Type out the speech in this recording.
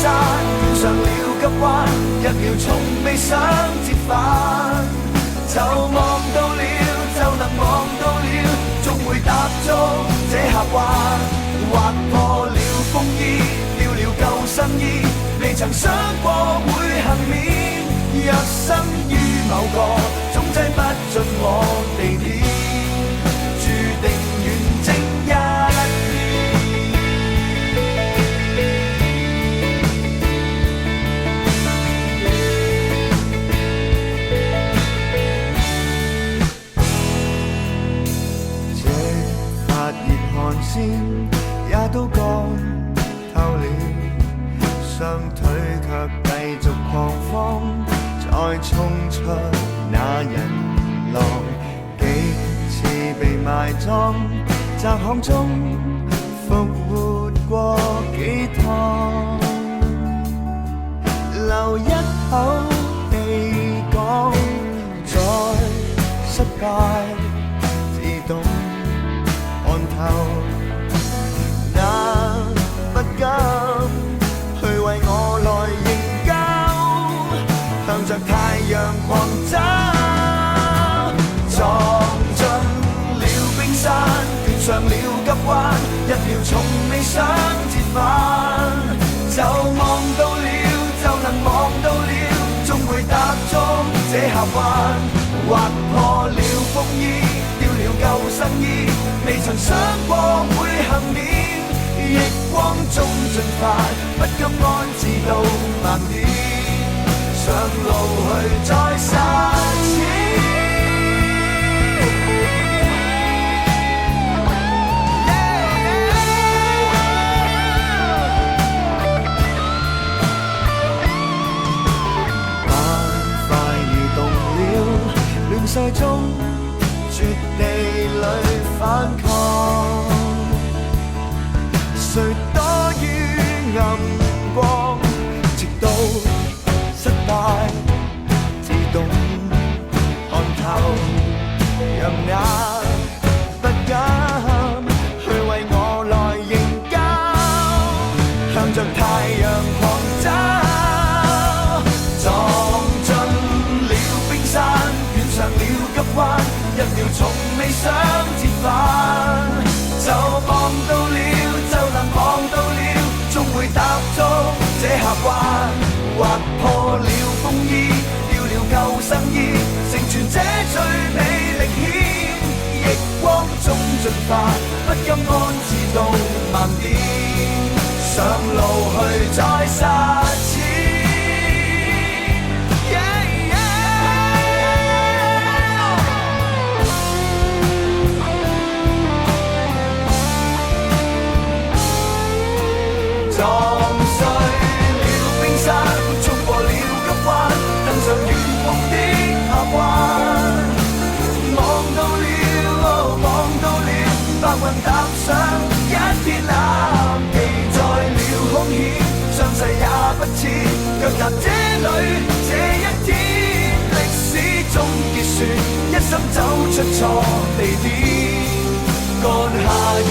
山，捲上了急彎，一秒從未想折返。就望到了，就能望到了，終會踏足這峽灣。劃破了風衣，掉了救生衣，未曾想過會幸免。若生於某個總擠不進我地點，注定遠征一這發熱汗腺也都乾透了，雙腿卻繼續狂歡，再衝出那人浪，幾次被埋葬，窄巷中復活過幾趟，留一口氣講，再失敗自動看透，那不甘去為我來認交，向着太陽狂走，撞進了冰山，捲上了急彎，一秒從未想折返。就望到了，就能望到了，終會踏足這峽灣。劃破了風衣，掉了救生衣，未曾想過會幸免。逆光中進發，不甘安置到盲點，上路去再實踐。板塊移動了，亂世中絕地裏反抗，誰多於暗光，直到失敗自動看透，讓那不甘去為我來認交，向着太陽狂走，撞進了冰山，捲上了急彎，一秒從未想折返。就望到了，就能望到了，終會踏足這峽灣。劃破了風衣，掉了救生衣，成全這最美歷險。逆光中進發，不甘安置到盲點，上路去再實踐。撞碎了冰山，衝過了急彎，登上遠方的峽灣。望到了，望到了，白雲踏上一片藍，記載了兇險，傷勢也不淺，腳踏這裏這一天，歷史終結算，一生走出錯地點，幹下完